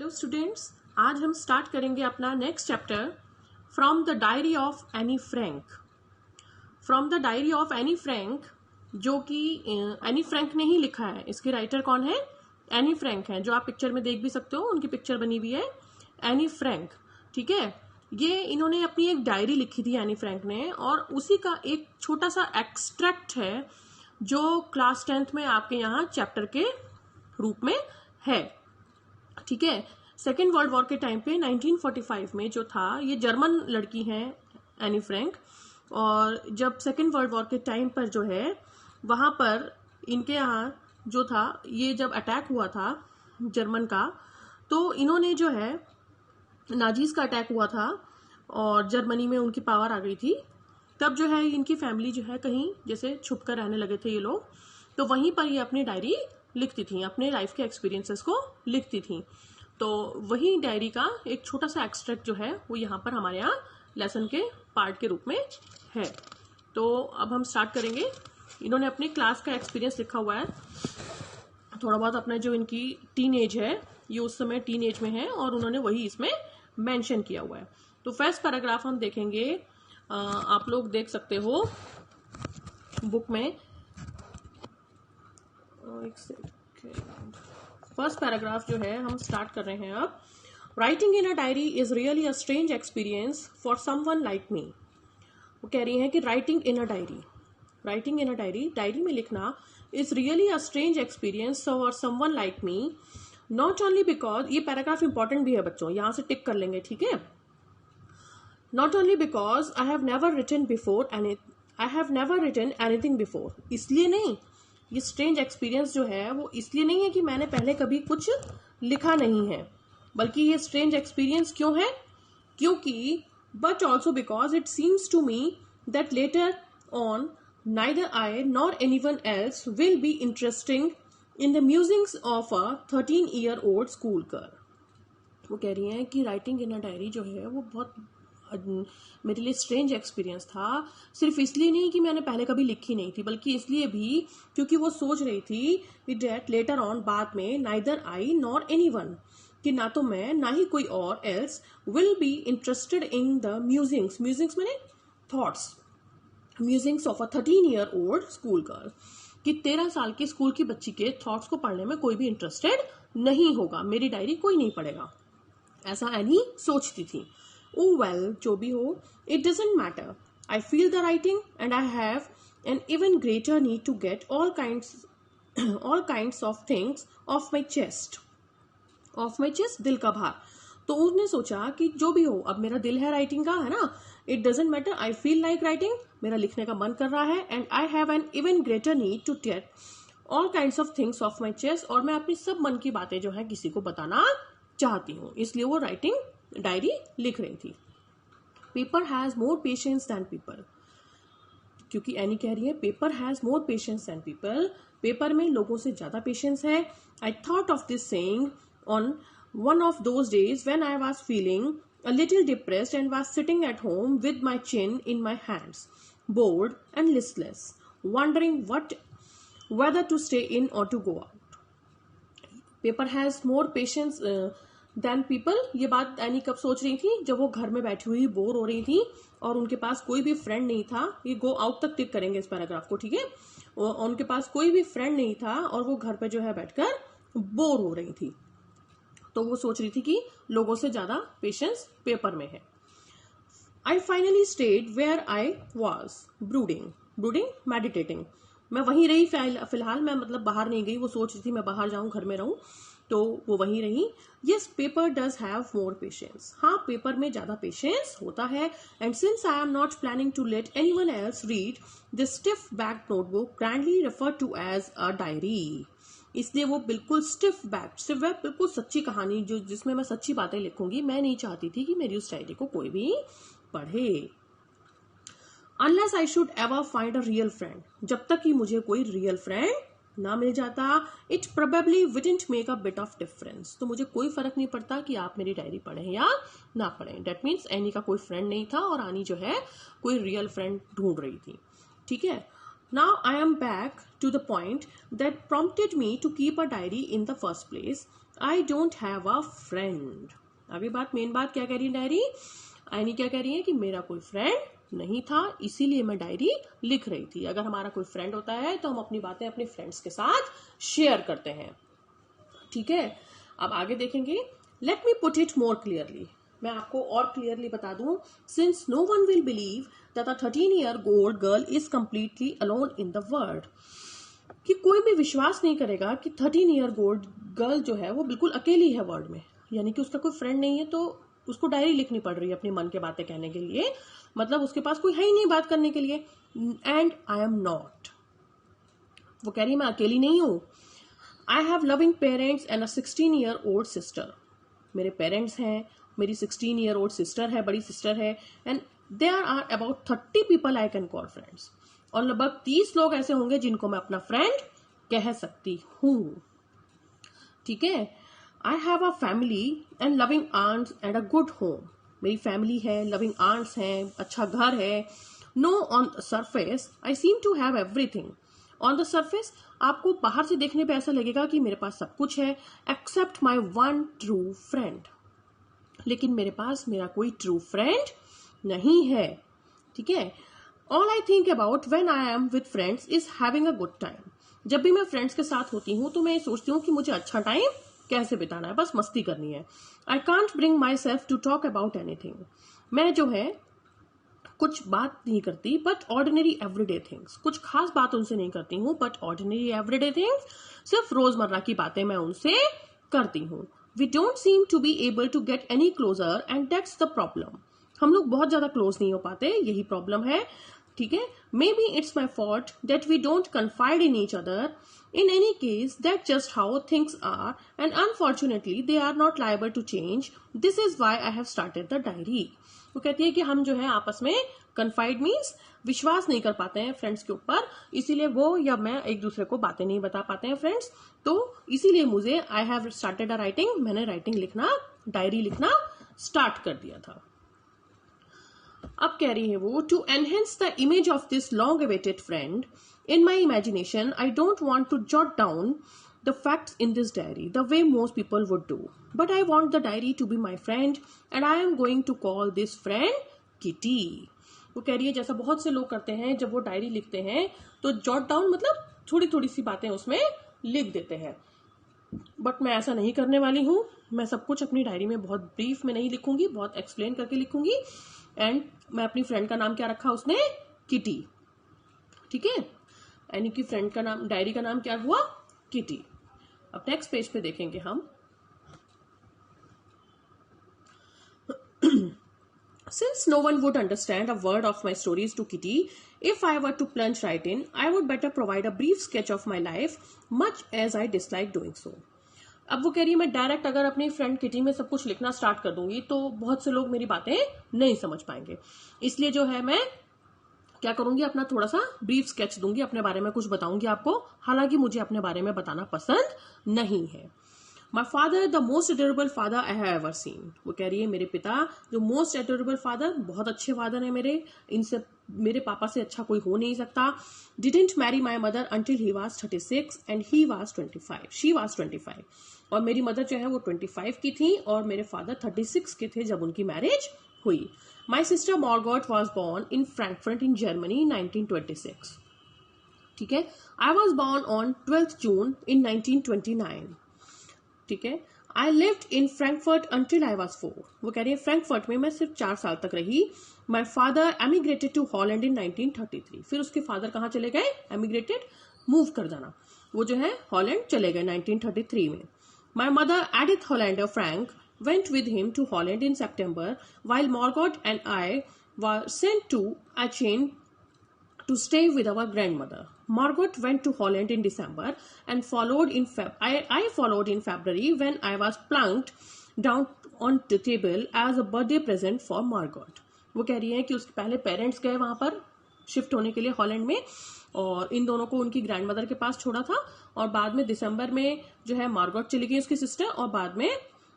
Hello students, आज हम start करेंगे अपना next chapter from the diary of Anne Frank. From the diary of Anne Frank, जो कि एनी फ्रैंक ने ही लिखा है। इसके राइटर कौन है? एनी फ्रैंक है, जो आप पिक्चर में देख भी सकते हो, उनकी पिक्चर बनी हुई है एनी फ्रैंक। ठीक है, ये इन्होंने अपनी एक डायरी लिखी थी एनी फ्रैंक ने, और उसी का एक छोटा सा एक्सट्रैक्ट है जो क्लास 10th में आपके यहाँ चैप्टर के रूप में है। ठीक है, सेकेंड वर्ल्ड वॉर के टाइम पे 1945 में जो था, ये जर्मन लड़की है एनी फ्रैंक, और जब सेकेंड वर्ल्ड वॉर के टाइम पर जो है वहां पर इनके यहाँ जो था, ये जब अटैक हुआ था जर्मन का, तो इन्होंने जो है नाजीज का अटैक हुआ था और जर्मनी में उनकी पावर आ गई थी। तब जो है इनकी फैमिली जो है कहीं जैसे छुप कर रहने लगे थे ये लोग, तो वहीं पर ये अपनी डायरी लिखती थी, अपने लाइफ के एक्सपीरियंसेस को लिखती थी। तो वही डायरी का एक छोटा सा एक्सट्रैक्ट जो है वो यहाँ पर हमारे यहाँ लेसन के पार्ट के रूप में है। तो अब हम स्टार्ट करेंगे। इन्होंने अपनी क्लास का एक्सपीरियंस लिखा हुआ है, थोड़ा बहुत अपना जो इनकी टीन एज है, ये उस समय टीन एज में है और उन्होंने वही इसमें मेंशन किया हुआ है। तो फर्स्ट पैराग्राफ हम देखेंगे, आप लोग देख सकते हो बुक में। एक सेकेंड, फर्स्ट पैराग्राफ जो है हम स्टार्ट कर रहे हैं अब। Writing in a diary is really a strange experience for someone like me. वो कह रही हैं कि writing in a diary, writing in a diary, diary में लिखना, is really a strange experience for someone like me, not only because, ये paragraph important भी है बच्चों, यहां से टिक कर लेंगे। ठीक है, not only because I have never written before any, I have never written anything before, इसलिए नहीं, ये स्ट्रेंज एक्सपीरियंस जो है वो इसलिए नहीं है कि मैंने पहले कभी कुछ लिखा नहीं है, बल्कि ये स्ट्रेंज एक्सपीरियंस क्यों है? क्योंकि but also because it seems to me that later on neither I nor anyone else will be interesting in the musings of a 13-year-old school girl. वो कह रही हैं कि राइटिंग इन अ डायरी जो है वो बहुत मेरे लिए स्ट्रेंज एक्सपीरियंस था, सिर्फ इसलिए नहीं कि मैंने पहले कभी लिखी नहीं थी, बल्कि इसलिए भी क्योंकि वो सोच रही थी डेट लेटर ऑन, बाद में, नाइदर आई नॉर एनीवन, कि ना तो मैं ना ही कोई और else will be interested in the musings, musings मैंने thoughts, musings of a 13-year-old school girl, कि 13 साल की स्कूल की बच्ची के थॉट्स को पढ़ने में कोई भी इंटरेस्टेड नहीं होगा, मेरी डायरी कोई नहीं पढ़ेगा, ऐसा एनी सोचती थी। Oh well, जो भी हो, it doesn't matter. I feel the writing and I have an even greater need to get all kinds of things off my chest. Off my chest, दिल का भार। तो उसने सोचा कि जो भी हो, अब मेरा दिल है राइटिंग का, है ना, it doesn't matter, I feel like writing, मेरा लिखने का मन कर रहा है, and I have an even greater need to get all kinds of things off my chest, और मैं अपनी सब मन की बातें जो है किसी को बताना चाहती हूँ, इसलिए वो राइटिंग डायरी लिख रही थी। Paper has more patience than people, क्योंकि एनी कह रही है paper has more patience than people, paper में लोगों से ज्यादा पेशेंस है। I thought of this saying on one of those days when I was feeling a little depressed and was sitting at home with my chin in my hands, bored and listless, wondering whether to stay in or to go out. Paper has more patience than people, ये बात any कब सोच रही थी? जब वो घर में बैठी हुई बोर हो रही थी और उनके पास कोई भी फ्रेंड नहीं था। ये गो आउट तक टिक करेंगे इस पैराग्राफ को, ठीक है। उनके पास कोई भी फ्रेंड नहीं था और वो घर पे जो है बैठकर बोर हो रही थी, तो वो सोच रही थी कि लोगों से ज्यादा पेशेंस पेपर में है। I finally stayed where I was brooding, brooding meditating, मैं वहीं रही फिलहाल, मैं मतलब बाहर नहीं गई, वो सोच रही थी मैं बाहर जाऊं, घर में रहूं, तो वो वहीं रही। Yes, paper does have more patience, हाँ पेपर में ज्यादा पेशेंस होता है। And since I am not planning to let anyone else read this stiff back notebook grandly refer to as a diary, इसलिए वो बिल्कुल स्टिफ बैक, स्टिफ बैक बिल्कुल सच्ची कहानी जो जिसमें मैं सच्ची बातें लिखूंगी, मैं नहीं चाहती थी कि मेरी उस डायरी को कोई भी पढ़े। Unless I should ever find a real friend, जब तक कि मुझे कोई रियल फ्रेंड ना मिल जाता, it probably wouldn't make a bit of difference, तो मुझे कोई फर्क नहीं पड़ता कि आप मेरी डायरी पढ़ें या ना पढ़ें। डेट मीन्स एनी का कोई फ्रेंड नहीं था और आनी जो है कोई रियल फ्रेंड ढूंढ रही थी। ठीक है, Now I am back to the point that prompted me to keep a diary in the first place. I don't have a friend. अभी मेन बात क्या कह रही है डायरी, एनी क्या कह रही है कि मेरा कोई फ्रेंड नहीं था, इसीलिए मैं डायरी लिख रही थी। अगर हमारा कोई फ्रेंड होता है तो हम अपनी बातें अपने फ्रेंड्स के साथ शेयर करते हैं। ठीक है, अब आगे देखेंगे। Let me put it more clearly, मैं आपको और क्लियरली बता दूं। Since no one will believe that a 13-year-old girl is completely alone in the world, कि कोई भी विश्वास नहीं करेगा कि 13-year-old गर्ल जो है वो बिल्कुल अकेली है वर्ल्ड में, यानी कि उसका कोई फ्रेंड नहीं है, तो उसको डायरी लिखनी पड़ रही है अपने मन के बातें कहने के लिए, मतलब उसके पास कोई है ही नहीं बात करने के लिए। एंड आई एम नॉट, वो कह रही है मैं अकेली नहीं हूं। I have loving parents and a 16-year-old sister, मेरे पेरेंट्स हैं, मेरी 16-year-old सिस्टर है, बड़ी सिस्टर है, and there are about 30 people I can call friends, और लगभग 30 लोग ऐसे होंगे जिनको मैं अपना फ्रेंड कह सकती हूं। ठीक है, I have a family and loving aunts and a good home, मेरी फैमिली है, लविंग आंट्स हैं, अच्छा घर है। No, on the surface I seem to have everything, on the surface आपको बाहर से देखने पे ऐसा लगेगा कि मेरे पास सब कुछ है, except my one true friend, लेकिन मेरे पास मेरा कोई ट्रू फ्रेंड नहीं है। ठीक है, all I think about when I am with friends is having a good time, जब भी मैं फ्रेंड्स के साथ होती हूँ तो मैं सोचती हूँ कि मुझे अच्छा टाइम कैसे बिताना है, बस मस्ती करनी है। I can't bring myself to talk about anything, मैं जो है कुछ बात नहीं करती, बट ऑर्डिनरी एवरीडे थिंग्स, कुछ खास बात उनसे नहीं करती हूँ, बट ऑर्डिनरी एवरीडे थिंग्स, सिर्फ रोजमर्रा की बातें मैं उनसे करती हूँ। We don't seem to be able to get any closer and that's the problem, हम लोग बहुत ज्यादा क्लोज नहीं हो पाते, यही प्रॉब्लम है। ठीक है, maybe it's my fault that we don't confide in each other, in any case that's just how things are and unfortunately they are not liable to change, this is why I have started the diary। वो कहती है कि हम जो है आपस में confide means विश्वास नहीं कर पाते हैं फ्रेंड्स के ऊपर, इसीलिए वो या मैं एक दूसरे को बातें नहीं बता पाते हैं फ्रेंड्स, तो इसीलिए मुझे I have started a writing, मैंने राइटिंग लिखना, डायरी लिखना स्टार्ट कर दिया था। अब कह रही है वो, to enhance the image of this long awaited friend in my imagination I don't want to jot down the facts in this diary the way most people would do, but I want the diary to be my friend and I am going to call this friend Kitty। वो कह रही है जैसा बहुत से लोग करते हैं, जब वो डायरी लिखते हैं तो जॉट डाउन मतलब थोड़ी थोड़ी सी बातें उसमें लिख देते हैं, बट मैं ऐसा नहीं करने वाली हूँ, मैं सब कुछ अपनी डायरी में बहुत ब्रीफ में नहीं लिखूंगी, बहुत एक्सप्लेन करके लिखूंगी। एंड मैं अपनी फ्रेंड का नाम क्या रखा उसने, किटी। ठीक है, यानी कि फ्रेंड का नाम, डायरी का नाम क्या हुआ, किटी। अब नेक्स्ट पेज पे देखेंगे हम। Since no one would understand a word of my stories to Kitty, if I were to plunge right in, I would better provide a brief sketch of my life, much as I dislike doing so। अब वो कह रही है मैं direct अगर अपनी friend kitty में सब कुछ लिखना स्टार्ट कर दूंगी तो बहुत से लोग मेरी बातें नहीं समझ पाएंगे, इसलिए जो है मैं क्या करूंगी, अपना थोड़ा सा ब्रीफ स्केच दूंगी, अपने बारे में कुछ बताऊंगी आपको, हालांकि मुझे अपने बारे में बताना पसंद नहीं है। My father the most adorable father I have ever seen, वो कह रही है मेरे पिता जो मोस्ट एडोरेबल फादर, बहुत अच्छे फादर है मेरे, इनसे मेरे पापा से अच्छा कोई हो नहीं सकता। Didn't marry my mother until he was 36 and he was 25, she was 25, और मेरी मदर जो है वो 25 की थी और मेरे फादर 36 के थे जब उनकी मैरिज हुई। My sister Margot was born in Frankfurt in Germany in 1926। ठीक है, I was born on 12th June in 1929। ठीक है, I lived in Frankfurt until I was 4। वो कह रही है फ्रैंकफर्ट में मैं सिर्फ 4 साल तक रही। My father emigrated to Holland in 1933। फिर उसके फादर कहाँ चले गए, emigrated मूव कर जाना, वो जो है हॉलैंड चले गए 1933 में। My mother Edith Hollander Frank went with him to Holland in September, while Margot and I were sent to Aachen to stay with our grandmother। Margot went to Holland in December and followed in I followed in February when I was plunked down on the table as a birthday present for Margot। वो कह रही है कि उसके पहले parents गए वहां पर शिफ्ट होने के लिए हॉलैंड में, और इन दोनों को उनकी ग्रैंडमदर के पास छोड़ा था, और बाद में दिसंबर में जो है मार्गोट चली गई उसकी सिस्टर, और बाद में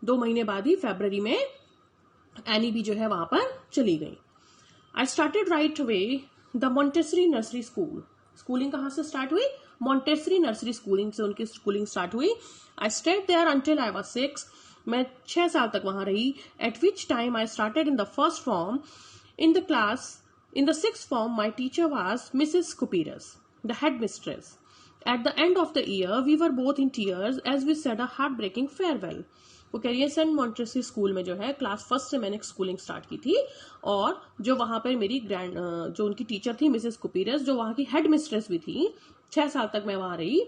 2 महीने बाद ही फरवरी में एनी भी जो है वहां पर चली गई। I started right away the Montessori nursery school. Schooling कहाँ से स्टार्ट हुई, मॉन्टेसरी नर्सरी स्कूलिंग से उनकी स्कूलिंग स्टार्ट हुई। I stayed there until I was 6, मैं 6 साल तक वहां रही। At which time I started in the first form in the class. In the sixth form, my teacher was Mrs. Kupiras, the headmistress. At the end of the year, we were both in tears as we said a heartbreaking farewell. वो कह रही है Saint Montessori school में जो है class first से मैंने schooling start की थी, और जो वहां पर मेरी जो उनकी टीचर थी मिसेस कुपीरस, जो वहां की हेड मिस्ट्रेस भी थी, 6 साल तक मैं वहां रही।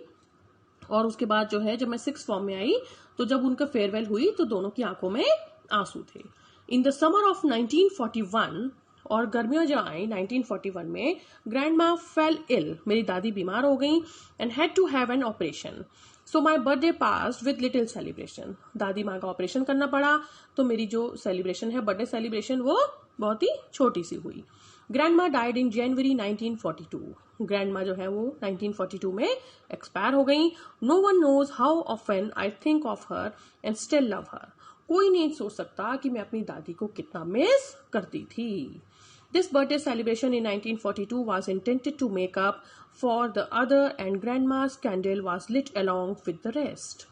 और उसके बाद जो है जब मैं 6th फॉर्म में आई तो जब उनका फेयरवेल हुई तो दोनों की आंखों में आंसू थे। इन द समर ऑफ 1941, और गर्मियों जब आई 1941 में, ग्रैंड मा फेल इल, मेरी दादी बीमार हो गई, and had to have an operation. So my birthday passed with little celebration. दादी माँ का ऑपरेशन करना पड़ा तो मेरी जो सेलिब्रेशन है, बर्थडे सेलिब्रेशन, वो बहुत ही छोटी सी हुई। ग्रैंड मा डाइड इन जनवरी 1942। ग्रैंड मा जो है वो 1942 में एक्सपायर हो गई। No one knows how often I think of her and still love her. कोई नहीं सोच सकता कि मैं अपनी दादी को कितना मिस करती थी। This birthday celebration in 1942 was intended to make up for the other, and grandma's candle was lit along with the rest.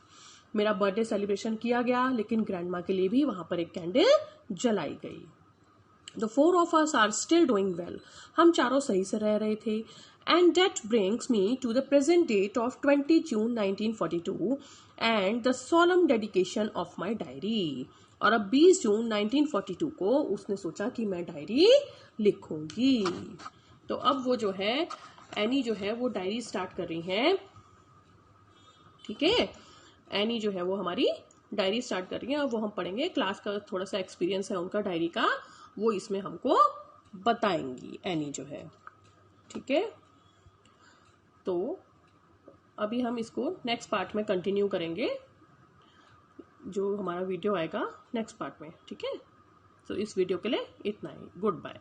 मेरा बर्थडे सेलिब्रेशन किया गया, लेकिन ग्रैंडमा के लिए भी वहां पर एक कैंडल जलाई गई। The 4 of us are still doing well. हम चारों सही से रह रहे थे। And that brings me to the present date of 20 June 1942 and the solemn dedication of my diary. और अब 20 जून 1942 को उसने सोचा कि मैं डायरी लिखूंगी। तो अब वो जो है एनी जो है वो डायरी स्टार्ट कर रही है। ठीक है, एनी जो है वो हमारी डायरी स्टार्ट कर रही है, और वो हम पढ़ेंगे। क्लास का थोड़ा सा एक्सपीरियंस है उनका डायरी का, वो इसमें हमको बताएंगी एनी जो है। ठीक है, तो अभी हम इसको नेक्स्ट पार्ट में कंटिन्यू करेंगे, जो हमारा वीडियो आएगा नेक्स्ट पार्ट में। ठीक है, तो इस वीडियो के लिए इतना ही। Good bye.